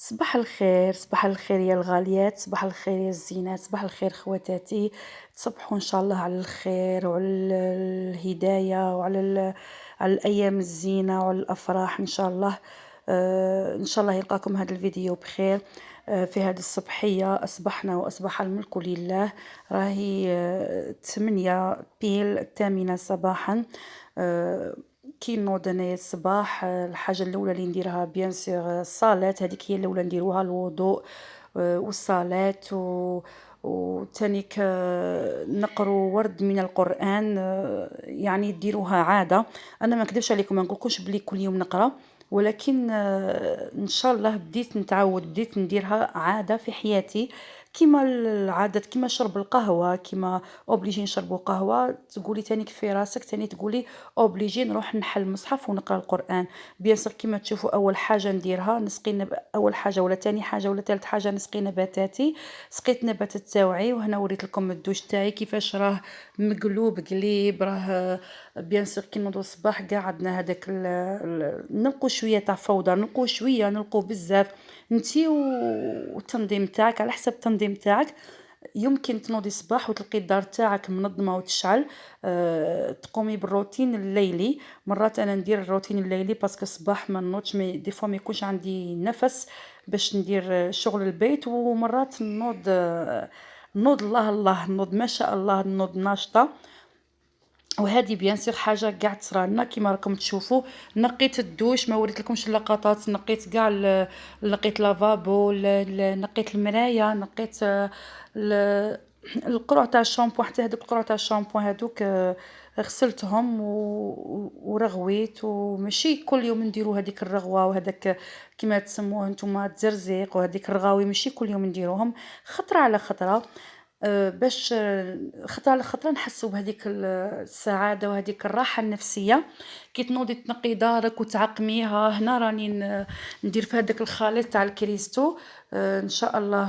صباح الخير، صباح الخير يا الغاليات، صباح الخير يا الزينات، صباح الخير خواتاتي. تصبحوا إن شاء الله على الخير وعلى الهداية وعلى على الأيام الزينة وعلى الأفراح إن شاء الله. إن شاء الله يلقاكم هذا الفيديو بخير. في هذه الصبحية أصبحنا وأصبح الملك لله. راهي 8 بيل 8 صباحا. آه، كي نوض انايا الصباح، الحاجه الاولى اللي نديرها بيان سور الصلاه، هذيك هي الاولى نديروها الوضوء. والصلاه وتانيك نقرو ورد من القران، يعني ديروها عاده. انا ما نكذبش عليكم، ما نقولكمش بلي كل يوم نقرا، ولكن ان شاء الله بديت نتعود، بديت نديرها عاده في حياتي. كيما العادات، كيما شرب القهوه، كيما اوبليجي نشربوا قهوه، تقولي تانيك في راسك تاني تقولي اوبليجي نروح نحل المصحف ونقرا القران. بيان سور كيما تشوفوا اول حاجه نديرها نسقي اول حاجه ولا تاني حاجه ولا ثالث حاجه نسقي نباتاتي. سقيت نباتات تاوعي، وهنا وريت لكم الدوش تاعي كيفاش راه مقلوب قليب. راه بيان سور كي نوضو الصباح كاع عندنا هذاك نلقوا شويه تاع فوضى، نلقوا شويه، نلقوا بزاف. انتي والتنظيم تاعك على حسب التنظيم تاعك. يمكن تنوضي الصباح وتلقي الدار تاعك منظمه وتشعل. تقومي بالروتين الليلي. مرات انا ندير الروتين الليلي باسكو الصباح ما نوضش، دي فوا ما يكونش عندي نفس باش ندير شغل البيت. ومرات نوض، نوض الله الله، نوض ما شاء الله، نوض ناشطه. وهذه بيان سيغ حاجه كاع تصرالنا كيما راكم تشوفوا. نقيت الدوش، ما وريت لكمش اللقطات، نقيت كاع نقيت لافابو، نقيت المرايه، نقيت القرع تاع الشامبو، حتى هذوك القرع تاع الشامبو هذوك غسلتهم ورغويت. وماشي كل يوم نديروا هذيك الرغوه وهذاك كيما تسموه نتوما التزرزيق وهذيك الرغاوي، ماشي كل يوم نديروهم، خطره على خطره. باش خطرة على خطرة نحسّوا بهذيك السعادة وهذيك الراحة النفسية. كي تنوضي تنقّي دارك وتعقميها. هنا راني ندير في هذاك الخليط تاع الكريستو. إن شاء الله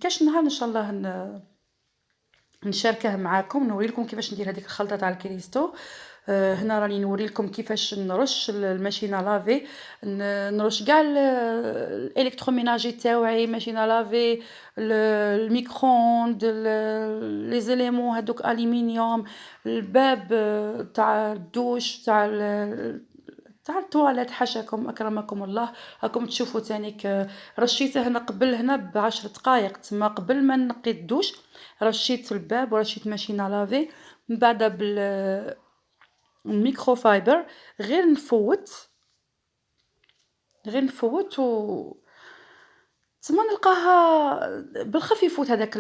كاش نهار إن شاء الله نشاركه معاكم، نوري لكم كيفاش ندير هذيك الخلطة تاع الكريستو. هنا راني نوري لكم كيفاش نرش الماشينه لافي، نرش كاع الالكتروميناجي تاوعي، ماشينه لافي، الميكرووند، لي زيليمون هذوك الومنيوم، الباب تاع الدوش، تاع التواليت، حاشاكم اكرمكم الله. راكم تشوفوا تانيك رشيته هنا قبل، هنا ب10 دقائق تما قبل ما نقي الدوش رشيت الباب ورشيت ماشينه لافي. من بعد الميكرو فايبر غير نفوت، تما نلقاها بالخفيفوت هذاك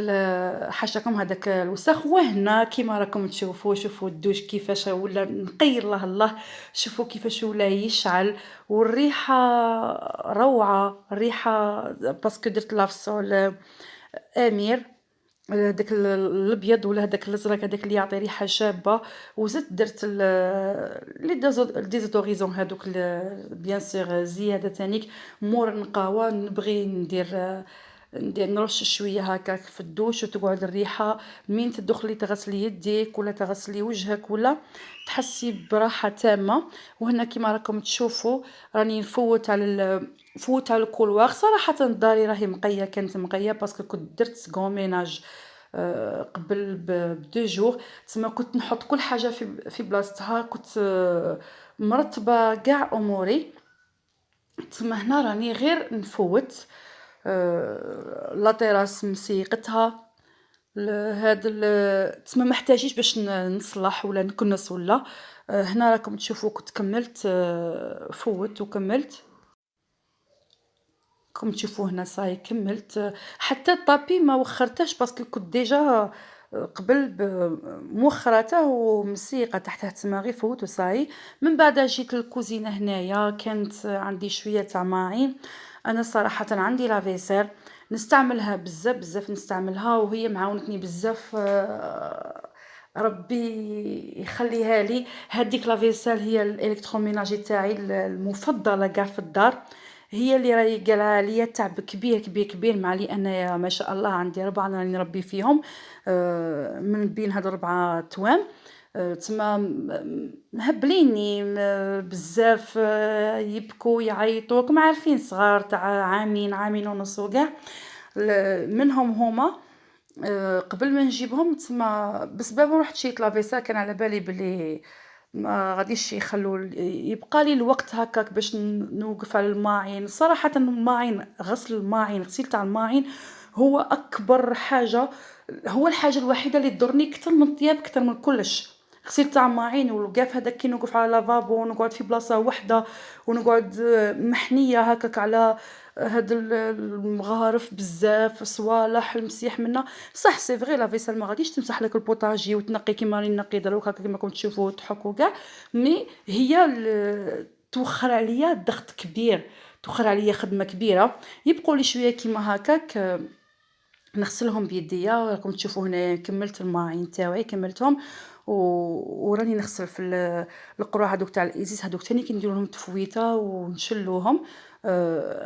حاشاكم هذاك الوسخ. وهنا كيما راكم تشوفوا، شوفوا الدوش كيفاش ولا نقي الله الله. شوفوا كيفاش ولا يشعل، والريحه روعه، الريحه باسكو درت لافسول امير، هذاك الابيض ولا هذاك الازرق، هذاك اللي يعطي ريحه شابه. وزدت درت لي ديزودوريزون هذوك بيان سور زياده تانيك. مور النقاوه نبغي ندير نرش شويه هكاك في الدوش وتقعد الريحه. من تدخلي تغسلي يديك ولا تغسلي وجهك ولا تحسي براحه تامه. وهنا كيما راكم تشوفوا راني نفوت على فوت على الكولواغ. صراحه داري راهي مقيه، كانت مقيه باسكو كنت درت غوميناج قبل بدو جور. تسمى كنت نحط كل حاجه في بلاصتها، كنت مرتبه كاع اموري. تسمى هنا راني غير نفوت. لا تيراس مسيقتها، تسمى محتاجيش باش نصلح ولا نكنس ولا. هنا راكم تشوفوا كنت كملت، فوت وكملت. راكم تشوفوا هنا صاي كملت. حتى الطابي ما وخرتهش باسكو كنت ديجا قبل موخراته ومسيقه تحته، تما غير فوت وصاي. من بعد جيت للكوزينه هنايا، كانت عندي شويه تاع ماعين. انا صراحه عندي لافيسير نستعملها بزاف بزاف، نستعملها وهي معاونتني بزاف. ربي يخليها لي. هذيك لافيسير هي الالكتروميناجي تاعي المفضله كاع في الدار. هي اللي راهي قالها ليا تعب كبير كبير كبير، مع لي انايا ما شاء الله عندي 4 راني نربي فيهم. من بين هاد 4 توام تما مهبليني بزاف، يبكوا يعيطوا راكم عارفين صغار تاع عامين، عامين ونص وكاع. منهم هما قبل ما نجيبهم تما بسببهم رحت شريت لافيسا، كان على بالي بلي ما غاديش يخلوا يبقى لي الوقت هكاك باش نوقف على الماعين. صراحة الماعين، غسل الماعين، غسيل تاع الماعين هو أكبر حاجة، هو الحاجة الوحيدة اللي تضرني أكثر من الطياب، أكثر من كلش. غسيل تاع الماعين والوقاف هذاك كي نوقف على لافابو ونقعد في بلاصة وحدة ونقعد محنية هكاك على هاد المغارف بزاف صوالح المسيح منا. صح سي فغي لا فيسال ما غاديش تمسح لك البوطاجي وتنقي كيما راني نقي دروك هكا كيما كنت تشوفوا تحك وكاع، مي هي توخر عليا ضغط كبير، توخر عليا خدمة كبيرة. يبقوا لي شوية كيما هكاك نغسلهم بيديا، راكم تشوفوا هنايا كملت الماعين تاوعي كملتهم وراني نغسل في القرع هذوك تاع الازيز، هذوك تاني كي ندير لهم تفويته ونشلوهم.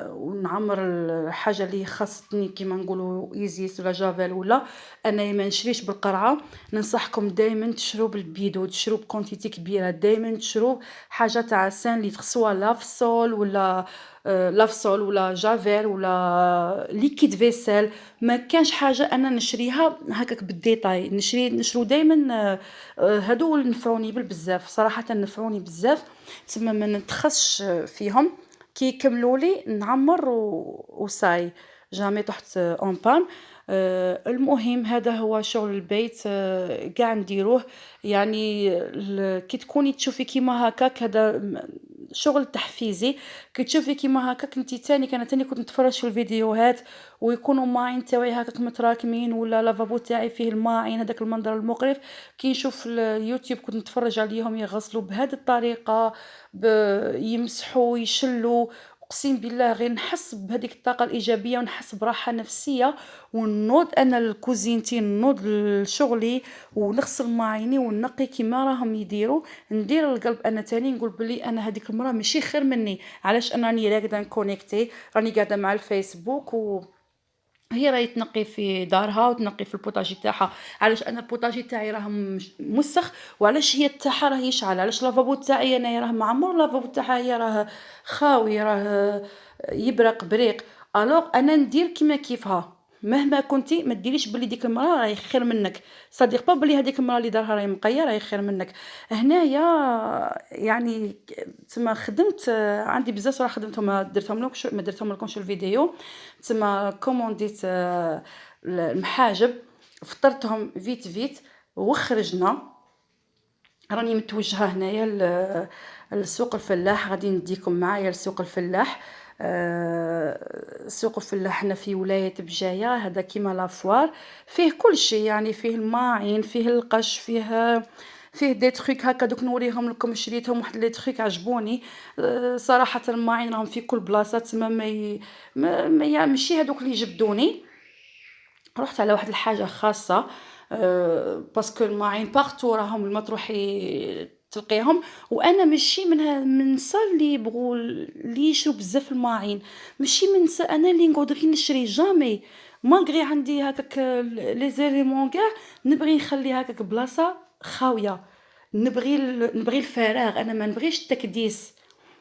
ونعمر الحاجه اللي خاصتني كيما نقولوا ايزيس ولا جافيل، ولا انا ما نشريش بالقرعه. ننصحكم دائما تشرو بالبيدو، تشرو بكونتيتي كبيره، دائما تشرو حاجه تاع 5 لتر سوا لافسول ولا لافسول ولا جافيل ولا ليكيد فيسيل. ما كانش حاجه انا نشريها هكاك بالديتاي، نشرو دائما هادو نفعوني بزاف، صراحه نفعوني بزاف. تما ما نتخصش فيهم، كي يكملوا لي نعمر وصاي جامي طحت اون بان. المهم هذا هو شغل البيت، قاع نديروه. يعني كي تكوني تشوفي كيما هكاك هذا شغل تحفيزي. كي تشوفي كيما هكاك انت تاني، كانت تاني كنت نتفرج في الفيديوهات ويكونوا ماعين تاوعي هكاك متراكمين، ولا لافابو تاعي فيه الماعين هذاك المنظر المقرف. كي نشوف في اليوتيوب كنت نتفرج عليهم يغسلوا بهذه الطريقه، يمسحوا يشلوا. اقسم بالله غير نحس بهذيك الطاقه الايجابيه ونحس براحه نفسيه، ونوض انا لكوزينتي، نوض لشغلي ونغسل ماعيني ونقي كيما راهم يديروا. ندير القلب انا تاني نقول بلي انا هذيك المراه ماشي خير مني. علاش انا راني راقده كونيكتي، راني قاعده مع الفيسبوك هي راهي تنقي في دارها وتنقي في البوطاجي تاعها. علاش انا البوطاجي تاعي راه مسخ، وعلاش هي تاعها راه يشعل؟ علاش لافابو تاعي انا راه معمر، لافابو تاعها هي راه خاوي، راه يبرق بريق. الوغ انا ندير كيما كيفها. مهما كنتي ما ديريش بلي ديك المراه راهي خير منك، صديق با بلي هذيك المراه اللي دارها راهي مقيه راهي خير منك. هنايا يعني تما خدمت عندي بزاف صراحه، خدمتهم ما درتهم لكمش الفيديو. تما كومونديت المحاجب، فطرتهم فيت فيت وخرجنا. راني متوجهه هنايا لسوق الفلاح، غادي نديكم معايا لسوق الفلاح. سوق الفلاح هنا في ولاية بجاية، هذا كيما لافوار، فيه كل شيء يعني، فيه الماعين، فيه القش، فيه دي تخيك هكا. دوك نوريهم لكم، شريتهم واحد لي تخيك عجبوني. صراحة الماعين راهم في كل بلاصة، تما يعني ماشي هذوك اللي جبدوني. رحت على واحد الحاجة خاصة، باسكو الماعين بارتو راهم المطروحي تلقيهم، وانا ماشي من النساء اللي يبغوا اللي يشرو بزاف الماعين. ماشي من النساء انا اللي نقعد غير نشري جامي، مالغري عندي هكاك لي زيليمون كاع، نبغي نخلي هكاك بلاصه خاويه. نبغي الفراغ، انا ما نبغيش التكديس،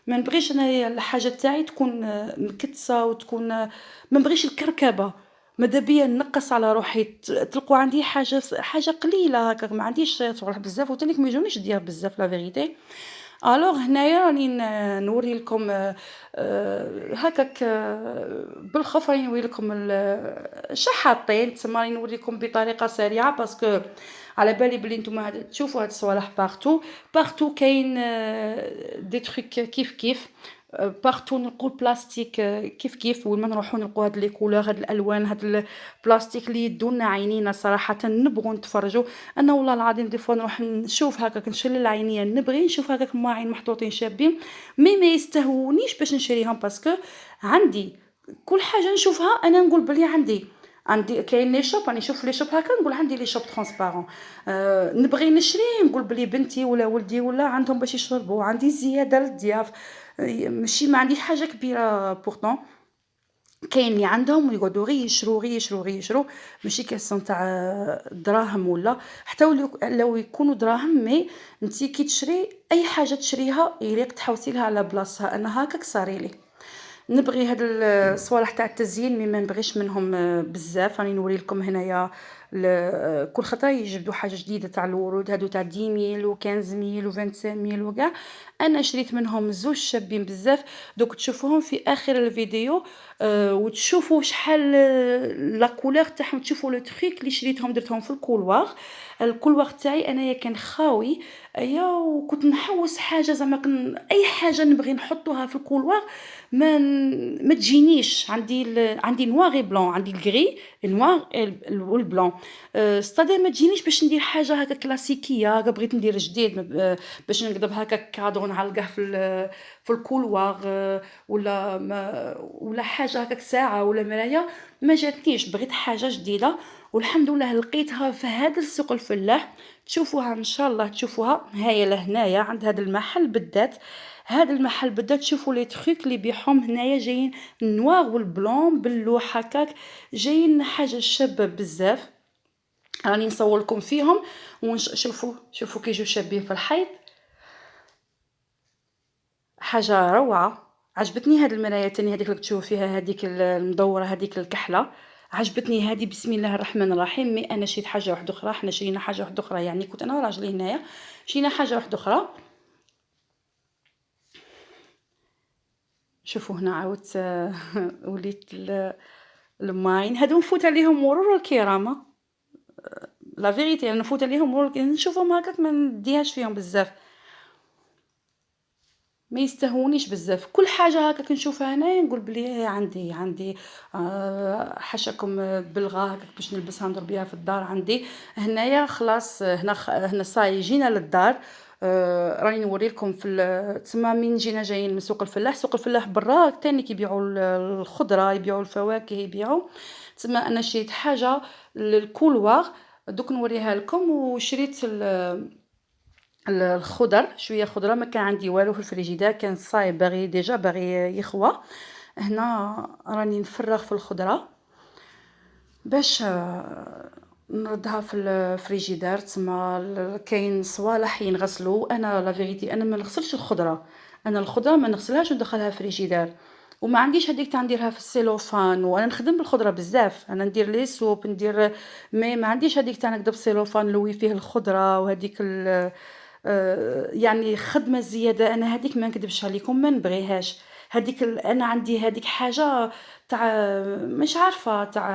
ما نبغيش انا الحاجه تاعي تكون مكتسه وتكون ما نبغيش الكركبه. ماذا بيا نقص على روحي، تلقوا عندي حاجه قليله هكاك، ما عنديش صوالح بزاف، وتانيك ما يجونيش ديال بزاف لا فيغيتي. الوغ هنايا راني نوري لكم هكاك بالخف، راني نوري لكم الشحاطين. تما راني نوري لكم بطريقه سريعه، باسكو على بالي بلي نتوما تشوفوا هاد الصوالح بارتو كاين دي تروك كيف كيف. بارتو نلقوا البلاستيك كيف كيف، وين ما نروحوا نلقوا هاد لي كولور، هاد الالوان، هاد البلاستيك اللي يدونا عينينا صراحه نبغوا نتفرجوا. انا والله العظيم دي فوا نروح نشوف هكاك نشلل عينيا، نبغي نشوف هكاك ماعين محطوطين شابين، ما يستهونيش باش نشريهم، باسكو عندي كل حاجه نشوفها انا نقول بلي عندي كاين لي شوب، راني نشوف لي شوب هكا نقول عندي لي شوب ترونسبارون. نبغي نشري نقول بلي بنتي ولا ولدي ولا عندهم باش يشربوا، عندي زياده للضياف. ماشي ما عنديش حاجه كبيره بورطون. كاين اللي عندهم يقعدوا غير يشرو، غير يشرو، غير يشرو، ماشي كيسيون تاع دراهم ولا، حتى لو يكونوا دراهم أنتِ كي تشري أي حاجة تشريها يليق تحوسي لها على بلاصتها، أنا هاكاك صاريلي. نبغي هاد الصوالح تاع التزيين ما نبغيش منهم بزاف، راني نوري لكم هنايا كل خطرة يجبدوا حاجة جديدة تاع الورود هادو تاع 10,000 و15,000 و25,000 وكاع، أنا شريت منهم زوج شابين بزاف، دوك تشوفوهم في آخر الفيديو وتشوفوا شحال لا كولور تاعهم، تشوفوا لو تروك اللي شريتهم درتهم في الكولوار تاعي أنايا كان خاوي، أيا وكنت نحوس حاجة زعما أي حاجة نبغي نحطوها في الكولوار ما تجينيش، عندي noir et blanc، عندي الغري النوار والبلون، ستادير ما تجينيش باش ندير حاجة هكا كلاسيكية، هكا بغيت ندير جديد باش نقدر هكا كادرو نعلقه في الكولوار، ولا حاجة هكاك ساعة ولا مراية، ما جاتنيش، بغيت حاجة جديدة، والحمد لله لقيتها في هذا السوق الفلاح، تشوفوها إن شاء الله تشوفوها، هاهي لهنايا عند هذا المحل بالذات، هذا المحل بالذات تشوفوا لي تروك اللي يبيعهم هنايا جايين نوار والبلون باللوح هكاك، جايين حاجة شابة بزاف، راني نصور لكم فيهم شوفوا كي يجوا شابين في الحيط، حاجة روعة. عجبتني هاد المراية تاني هذيك اللي تشوفوا فيها هذيك المدورة هذيك الكحلة، عجبتني هذه بسم الله الرحمن الرحيم، مي انا شريت حاجة واحدة اخرى، حنا شرينا حاجة واحدة اخرى، يعني كنت انا وراجلي هنايا شرينا حاجة واحدة اخرى. شوفوا هنا عاودت وليت الماين هادو نفوت عليهم مرور الكرامة، لا فيغيتي انا نفوت عليهم مرور نشوفهم هكاك ما نديهاش فيهم بزاف، ما يستهونيش بزاف، كل حاجة هكاك نشوفها هنايا نقول بلي عندي حاشاكم بلغة هكاك باش نلبسها ندير بها في الدار عندي، هنايا خلاص هنا صاي جينا للدار، راني نوري لكم تما من جينا جايين من سوق الفلاح، سوق الفلاح برا تاني كيبيعوا الخضرة، يبيعوا الفواكه، يبيعوا تما انا شريت حاجة للكولوار، دوك نوريها لكم، وشريت الخضر، شويه خضره، ما كان عندي والو في الفريجيدار، كان صايب باغي يخوى، هنا راني نفرغ في الخضره باش نردها في الفريجيدار، تما كاين صوالح ينغسلوا، انا لا فيغيتي انا ما نغسلش الخضره، انا الخضره ما نغسلهاش وندخلها فريجيدار، وما عنديش هذيك تاع نديرها في السيلوفان، وانا نخدم بالخضره بزاف، انا ندير لي سوب ندير، ما عنديش هذيك تاع نكدب السيلوفان نلوي فيه الخضره وهذيك يعني خدمة زيادة، أنا هاذيك ما نكدبش عليكم ما نبغيهاش، هاذيك أنا عندي هاذيك حاجة تاع مش عارفة تاع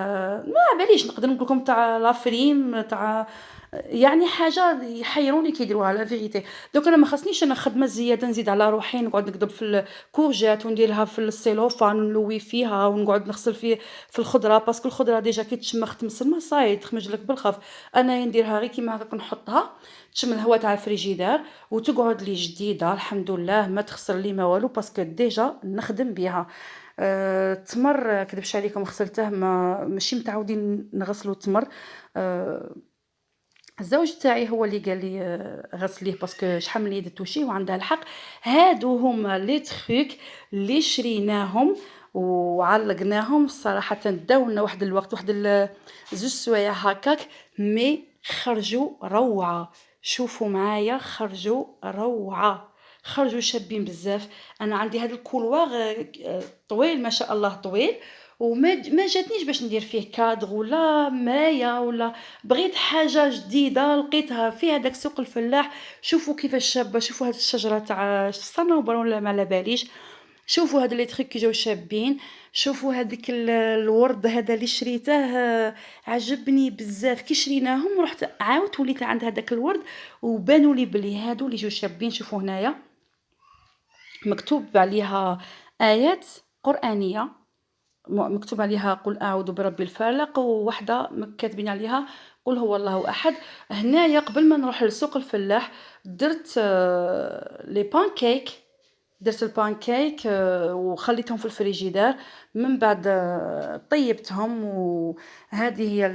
ما على باليش نقدر نقول لكم تاع لافريم تاع، يعني حاجة يحيروني كي يديروها لا فيغيتي، دوك أنا ما خاصنيش أنا خدمة زيادة نزيد على روحي نقعد نكدب في الكورجات ونديرها في السيلوفان ونلوي فيها ونقعد نغسل في الخضرة، باسكو الخضرة ديجا كي تشمخ تمسل ما صاي تخمج لك بالخف، أنا نديرها غير كيما هكاك نحطها تشم الهواء تاع الفريجيدار وتقعد لي جديده الحمد لله، ما تخسر لي ما والو باسكو ديجا نخدم بها. التمر كدبش عليكم غسلته، ماشي متعودين نغسلوا التمر، الزوج تاعي هو اللي قال لي غسليه باسكو شحال من يد توشي وعندها الحق، هادو هما لي تروك اللي شريناهم وعلقناهم، صراحه داولنا واحد الوقت، واحد زوج سوايع هكاك، مي خرجوا روعه، شوفوا معايا خرجوا روعه، خرجوا شابين بزاف، انا عندي هذا الكولوار طويل ما شاء الله طويل، ما جاتنيش باش ندير فيه كادر ولا مرايه ولا، بغيت حاجة جديدة لقيتها في هذاك سوق الفلاح، شوفوا كيفاش شابة، شوفوا هاد الشجرة تاع الصنوبر ولا ما على باليش، شوفوا هاد لي تريك كي جاو شابين، شوفوا هذيك الورد هذا اللي شريته عجبني بزاف، كي شريناهم رحت عاودت وليت عند هذاك الورد وبانوا لي بلي هادو اللي جاو شابين، شوفوا هنايا مكتوب عليها آيات قرآنية، مكتوب عليها قل أعوذ برب الفلق، وواحدة كاتبين عليها قل هو الله أحد. هنايا قبل ما نروح لسوق الفلاح درت لي بانكيك، درت البانكيك وخليتهم في الفريجيدار، من بعد طيبتهم، وهذه هي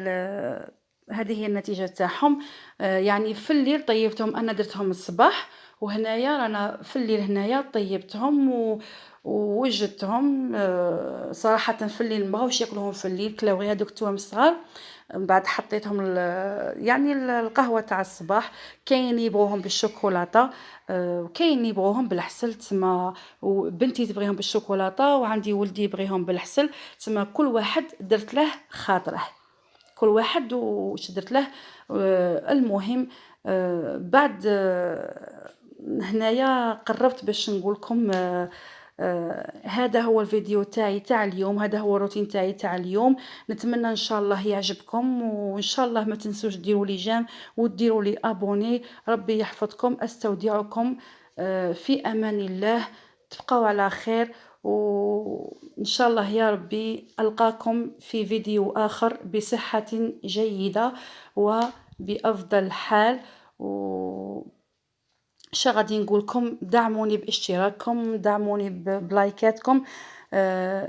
هذه هي النتيجة تاعهم، يعني في الليل طيبتهم، أنا درتهم الصباح، وهنايا رانا في الليل هنايا طيبتهم ووجدتهم صراحةً في الليل مابغاوش ياكلوهم في الليل، كلاو غير هادوك التوام الصغار، من بعد حطيتهم يعني القهوة تاع الصباح، كاين اللي يبغوهم بالشوكولاتة، وكاين اللي يبغوهم بالعسل، تسما وبنتي تبغيهم بالشوكولاتة وعندي ولدي يبغيهم بالعسل، تسما كل واحد درت له خاطره، كل واحد واش درت له. المهم بعد هنايا قربت باش نقول لكم هذا هو الفيديو تاعي تاع اليوم، هذا هو الروتين تاعي تاع اليوم. نتمنى ان شاء الله يعجبكم، وان شاء الله ما تنسوش ديروا لي جيم وديروا لي ابوني. ربي يحفظكم، استودعكم في امان الله. تبقوا على خير، وإن شاء الله يا ربي ألقاكم في فيديو آخر بصحة جيدة وبأفضل حال. و اش غادي نقولكم، دعموني باشتراككم، دعموني بلايكاتكم،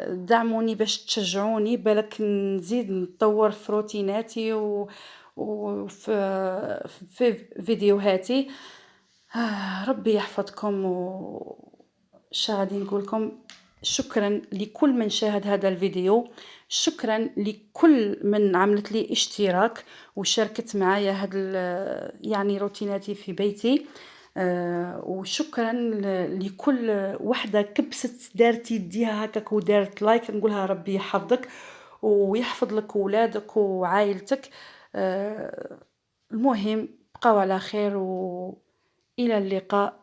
دعموني باش تشجعوني بالك نزيد نطور في روتيناتي وفي في فيديوهاتي. ربي يحفظكم. اش غادي نقولكم، شكرا لكل من شاهد هذا الفيديو، شكرا لكل من عملت لي اشتراك وشاركت معايا هاد يعني روتيناتي في بيتي. وشكرا لكل وحده كبست دارت يديها هكاك ودارت لايك، نقولها ربي يحفظك ويحفظ لك ولادك وعائلتك. المهم بقاو على خير، وإلى اللقاء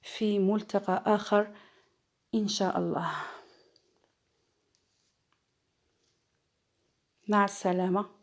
في ملتقى آخر إن شاء الله. مع السلامة.